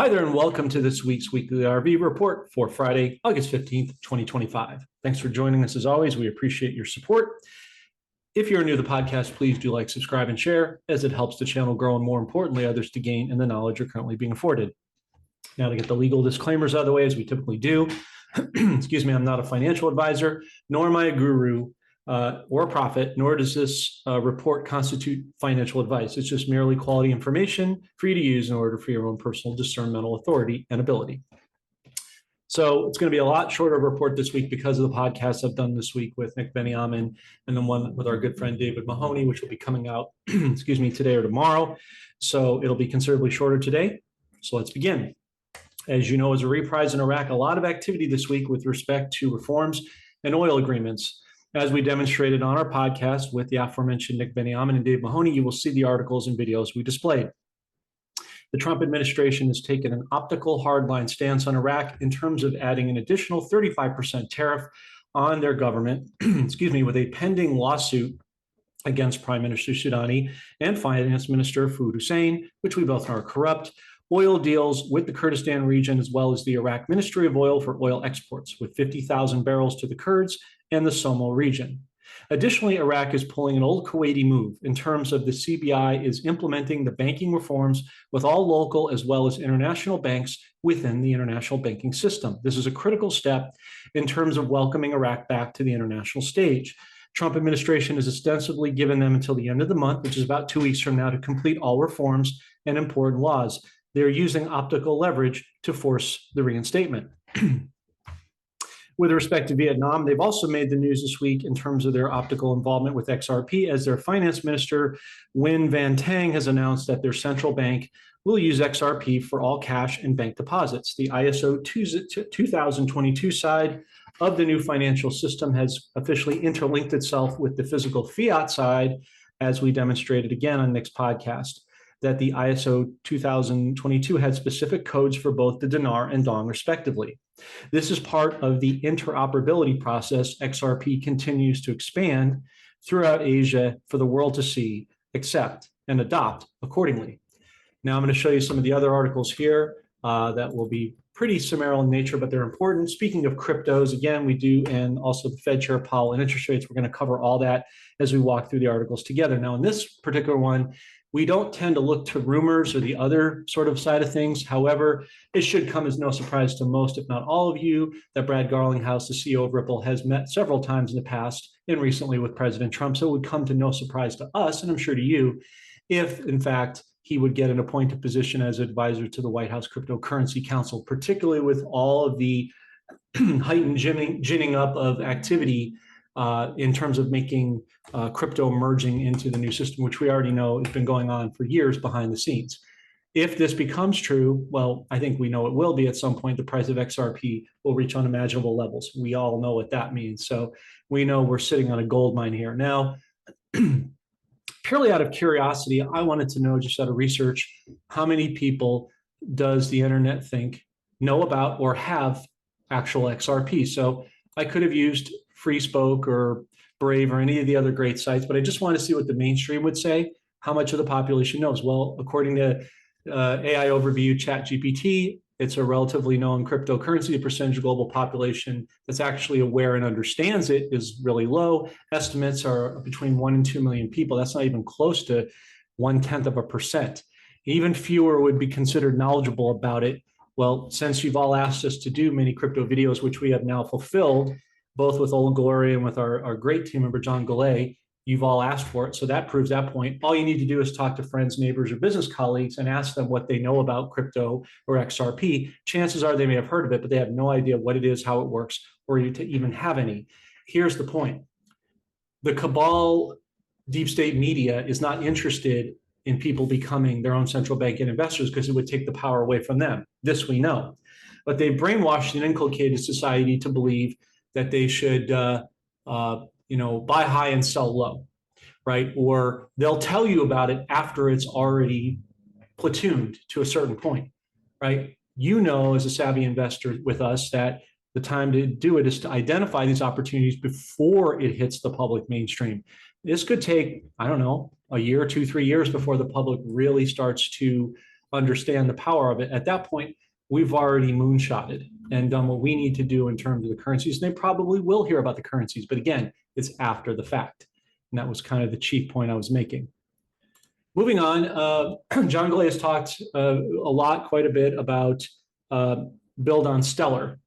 Hi there, and welcome to this week's Weekly RV Report for Friday, August 15th, 2025. Thanks for joining us as always. We appreciate your support. If you're new to the podcast, please do like, subscribe, and share, as it helps the channel grow and, more importantly, others to gain in the knowledge you're currently being afforded. Now, to get the legal disclaimers out of the way, as we typically do, excuse me, I'm not a financial advisor, nor am I a guru or a prophet, nor does this report constitute financial advice. It's just merely quality information for you to use in order for your own personal discernmental authority and ability. So it's going to be a lot shorter report this week because of the podcast I've done this week with Nick Benyamin and then one with our good friend David Mahoney, which will be coming out, excuse me, today or tomorrow. So it'll be considerably shorter today. So let's begin. As you know, as a reprise in Iraq, a lot of activity this week with respect to reforms and oil agreements. As we demonstrated on our podcast with the aforementioned Nick Benyamin and Dave Mahoney, you will see the articles and videos we displayed. The Trump administration has taken an optical hardline stance on Iraq in terms of adding an additional 35% tariff on their government, excuse me, with a pending lawsuit against Prime Minister Soudani and Finance Minister Farouk Hussein, which we both know are corrupt, oil deals with the Kurdistan region, as well as the Iraq Ministry of Oil for oil exports, with 50,000 barrels to the Kurds and the Somal region. Additionally, Iraq is pulling an old Kuwaiti move in terms of the CBI is implementing the banking reforms with all local as well as international banks within the international banking system. This is a critical step in terms of welcoming Iraq back to the international stage. Trump administration has ostensibly given them until the end of the month, which is about 2 weeks from now, to complete all reforms and important laws. They're using optical leverage to force the reinstatement. With respect to Vietnam, they've also made the news this week in terms of their optical involvement with XRP, as their finance minister, Nguyen Van Tang, has announced that their central bank will use XRP for all cash and bank deposits. The ISO 2022 side of the new financial system has officially interlinked itself with the physical fiat side, as we demonstrated again on Nick's podcast, that the ISO 2022 had specific codes for both the dinar and dong, respectively. This is part of the interoperability process XRP continues to expand throughout Asia for the world to see, accept, and adopt accordingly. Now I'm going to show you some of the other articles here that will be pretty summary in nature, but they're important. Speaking of cryptos, again, we do, and also the Fed Chair Powell and interest rates, we're going to cover all that as we walk through the articles together. Now, in this particular one, we don't tend to look to rumors or the other sort of side of things. However, it should come as no surprise to most, if not all of you, that Brad Garlinghouse, the CEO of Ripple, has met several times in the past and recently with President Trump. So it would come to no surprise to us, and I'm sure to you, if in fact he would get an appointed position as advisor to the White House Cryptocurrency Council, particularly with all of the heightened ginning up of activity in terms of making crypto merging into the new system, which we already know has been going on for years behind the scenes. If this becomes true, well, I think we know it will be at some point, the price of XRP will reach unimaginable levels. We all know what that means. So we know we're sitting on a gold mine here. Now, purely out of curiosity, I wanted to know, just out of research, how many people does the internet think know about or have actual XRP? So I could have used Free Spoke or Brave or any of the other great sites, but I just want to see what the mainstream would say, how much of the population knows. Well, according to AI Overview ChatGPT, it's a relatively known cryptocurrency. The percentage of global population that's actually aware and understands it is really low. Estimates are between 1 and 2 million people. That's not even close to 0.1%. Even fewer would be considered knowledgeable about it. Well, since you've all asked us to do many crypto videos, which we have now fulfilled, both with Old Glory and with our great team member, John Goulet, you've all asked for it. So that proves that point. All you need to do is talk to friends, neighbors, or business colleagues and ask them what they know about crypto or XRP. Chances are they may have heard of it, but they have no idea what it is, how it works, or to even have any. Here's the point. The cabal deep state media is not interested in people becoming their own central bank and investors because it would take the power away from them. This we know. But they've brainwashed and inculcated society to believe that they should buy high and sell low, right? Or they'll tell you about it after it's already platooned to a certain point, right? You know, as a savvy investor with us, that the time to do it is to identify these opportunities before it hits the public mainstream. This could take, I don't know, a year, 2, 3 years before the public really starts to understand the power of it. At that point, we've already moonshotted and done what we need to do in terms of the currencies. And they probably will hear about the currencies, but again, it's after the fact. And that was kind of the chief point I was making. Moving on, John Galea has talked quite a bit about build on Stellar.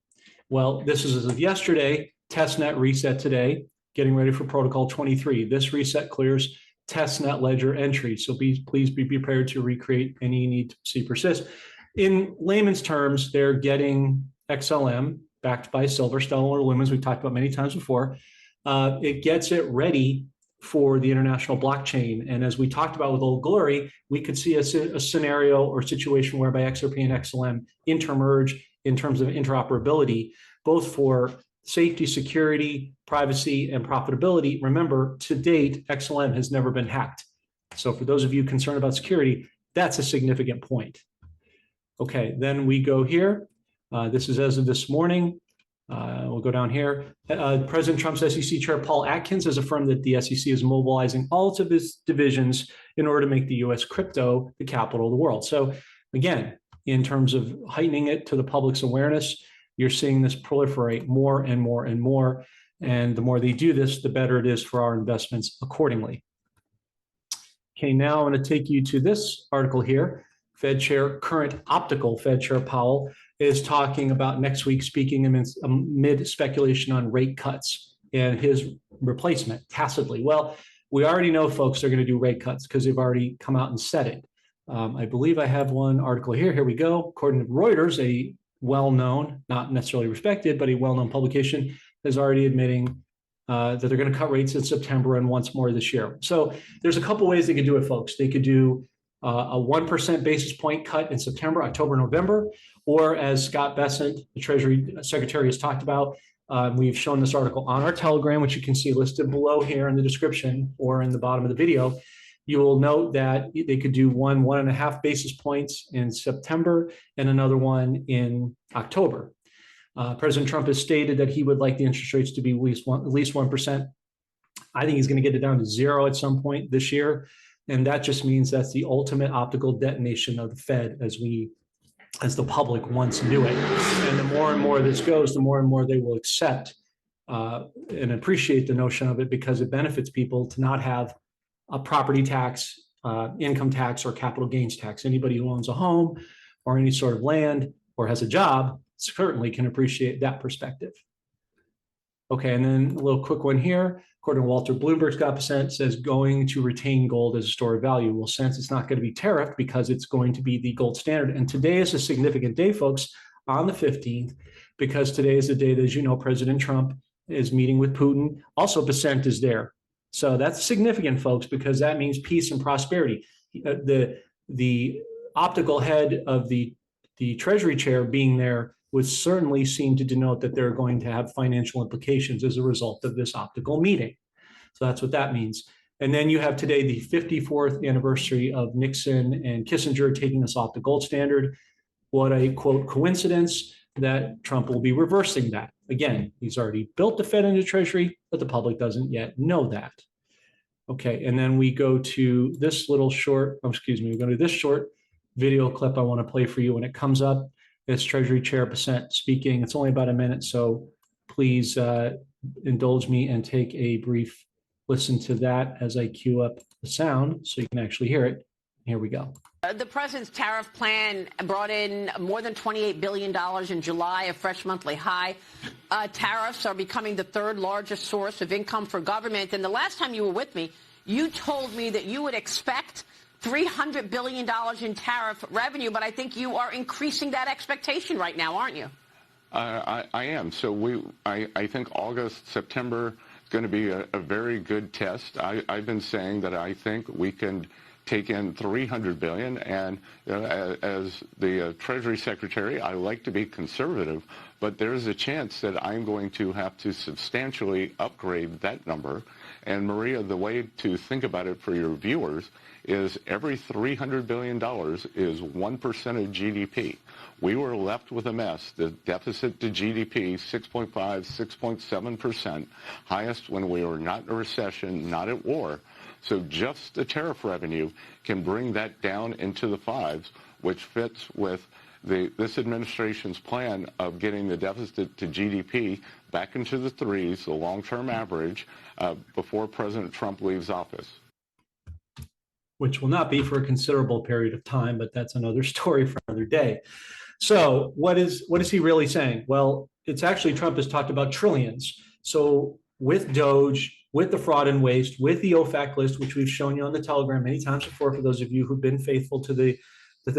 Well, this is as of yesterday, testnet reset today, getting ready for protocol 23. This reset clears testnet ledger entry. So please be prepared to recreate any need to see persist. In layman's terms, they're getting XLM backed by Silver, Stellar, Lumens, we've talked about many times before. It gets it ready for the international blockchain. And as we talked about with Old Glory, we could see a scenario or situation whereby XRP and XLM intermerge in terms of interoperability, both for safety, security, privacy, and profitability. Remember, to date, XLM has never been hacked. So for those of you concerned about security, that's a significant point. Okay, then we go here. This is as of this morning. We'll go down here. President Trump's SEC Chair Paul Atkins has affirmed that the SEC is mobilizing all of its divisions in order to make the U.S. crypto the capital of the world. So again, in terms of heightening it to the public's awareness, you're seeing this proliferate more and more and more. And the more they do this, the better it is for our investments accordingly. Okay, now I'm going to take you to this article here. Fed Chair, current optical Fed Chair Powell is talking about next week, speaking amid speculation on rate cuts and his replacement tacitly. Well, we already know, folks, they're going to do rate cuts because they've already come out and said it. I believe I have one article here. Here we go. According to Reuters, a well-known, not necessarily respected, but a well-known publication is already admitting that they're going to cut rates in September and once more this year. So there's a couple ways they could do it, folks. They could do a 1% basis point cut in September, October, November, or as Scott Bessent, the Treasury Secretary, has talked about, we've shown this article on our Telegram, which you can see listed below here in the description or in the bottom of the video. You will note that they could do 1.5 basis points in September and another one in October. President Trump has stated that he would like the interest rates to be at least 1%. I think he's going to get it down to 0 at some point this year. And that just means that's the ultimate optical detonation of the Fed as the public once knew it. And the more and more this goes, the more and more they will accept and appreciate the notion of it, because it benefits people to not have a property tax, income tax, or capital gains tax. Anybody who owns a home or any sort of land or has a job certainly can appreciate that perspective. Okay, and then a little quick one here. According to Walter Bloomberg, Scott Bessent says going to retain gold as a store of value. Well, since it's not going to be tariffed because it's going to be the gold standard. And today is a significant day, folks, on the 15th, because today is the day that, as you know, President Trump is meeting with Putin. Also, Bessent is there. So that's significant, folks, because that means peace and prosperity. The optical head of the Treasury chair being there would certainly seem to denote that they're going to have financial implications as a result of this optical meeting. So that's what that means. And then you have today the 54th anniversary of Nixon and Kissinger taking us off the gold standard. What a, quote, coincidence that Trump will be reversing that. Again, he's already built the Fed into Treasury, but the public doesn't yet know that. Okay, and then we go to this little short, we go to this short video clip I want to play for you when it comes up. It's Treasury Chair Bessent speaking. It's only about a minute, so please indulge me and take a brief listen to that as I cue up the sound so you can actually hear it. Here we go. The president's tariff plan brought in more than $28 billion in July, a fresh monthly high. Tariffs are becoming the third largest source of income for government. And the last time you were with me, you told me that you would expect $300 billion in tariff revenue, but I think you are increasing that expectation right now, aren't you? I am. So I think August, September is going to be a very good test. I've been saying that I think we can take in $300 billion, and as the Treasury Secretary, I like to be conservative, but there's a chance that I'm going to have to substantially upgrade that number. And Maria, the way to think about it for your viewers is every $300 billion is 1% of GDP. We were left with a mess. The deficit to GDP, 6.5, 6.7%, highest when we were not in a recession, not at war. So just the tariff revenue can bring that down into the fives which fits with this administration's plan of getting the deficit to GDP back into the threes, the long-term average, before President Trump leaves office. Which will not be for a considerable period of time, but that's another story for another day. So what is he really saying? Well, it's actually Trump has talked about trillions. So with Doge, with the fraud and waste, with the OFAC list, which we've shown you on the Telegram many times before, for those of you who've been faithful to the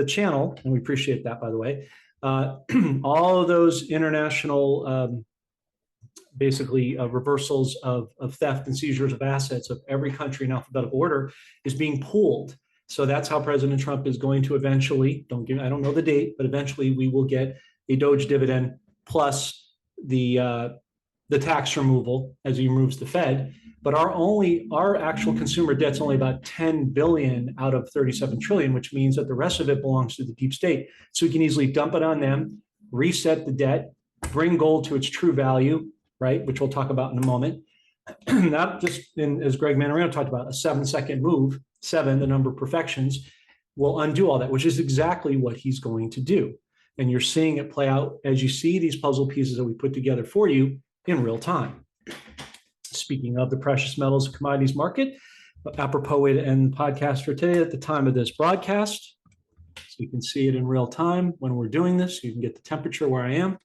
channel, and we appreciate that, by the way, all of those international basically reversals of theft and seizures of assets of every country in alphabetical order is being pooled. So that's how President Trump is going to eventually, I don't know the date, but eventually we will get a Doge dividend plus the tax removal as he removes the Fed. But our actual consumer debt's only about 10 billion out of 37 trillion, which means that the rest of it belongs to the deep state. So we can easily dump it on them, reset the debt, bring gold to its true value, right, which we'll talk about in a moment. Not just as Greg Manarino talked about, a 7-second move, 7, the number of perfections, will undo all that, which is exactly what he's going to do. And you're seeing it play out as you see these puzzle pieces that we put together for you in real time. Speaking of the precious metals commodities market, apropos way to end the podcast for today at the time of this broadcast, so you can see it in real time when we're doing this. You can get the temperature where I am.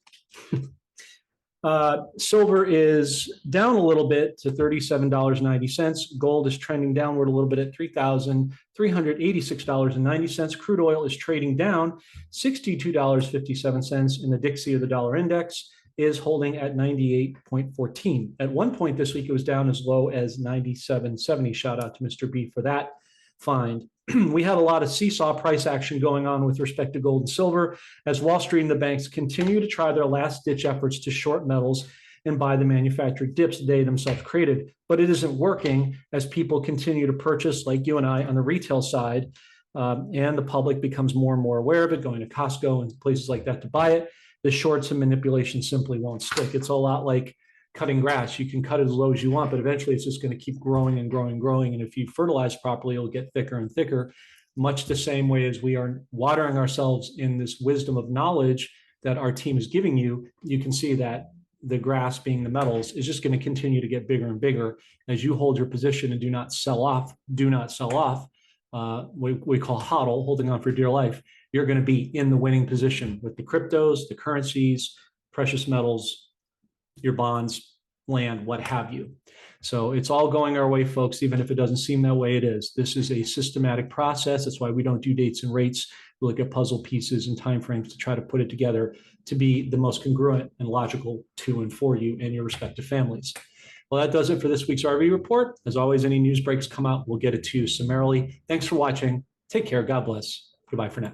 Silver is down a little bit to $37.90. Gold is trending downward a little bit at $3,386.90. Crude oil is trading down $62.57, and the Dixie of the dollar index is holding at 98.14. At one point this week, it was down as low as 97.70. Shout out to Mr. B for that find. We had a lot of seesaw price action going on with respect to gold and silver as Wall Street and the banks continue to try their last-ditch efforts to short metals and buy the manufactured dips they themselves created. But it isn't working as people continue to purchase, like you and I, on the retail side, and the public becomes more and more aware of it, going to Costco and places like that to buy it. The shorts and manipulation simply won't stick. It's a lot like cutting grass. You can cut it as low as you want, but eventually it's just going to keep growing and growing and growing. And if you fertilize properly, it'll get thicker and thicker, much the same way as we are watering ourselves in this wisdom of knowledge that our team is giving you. You can see that the grass, being the metals, is just going to continue to get bigger and bigger as you hold your position and do not sell off. Do not sell off. We call hodl, holding on for dear life. You're going to be in the winning position with the cryptos, the currencies, precious metals, your bonds, land, what have you. So it's all going our way, folks, even if it doesn't seem that way, it is. This is a systematic process. That's why we don't do dates and rates. We look at puzzle pieces and timeframes to try to put it together to be the most congruent and logical to and for you and your respective families. Well, that does it for this week's RV Report. As always, any news breaks come out, we'll get it to you summarily. Thanks for watching. Take care. God bless. Goodbye for now.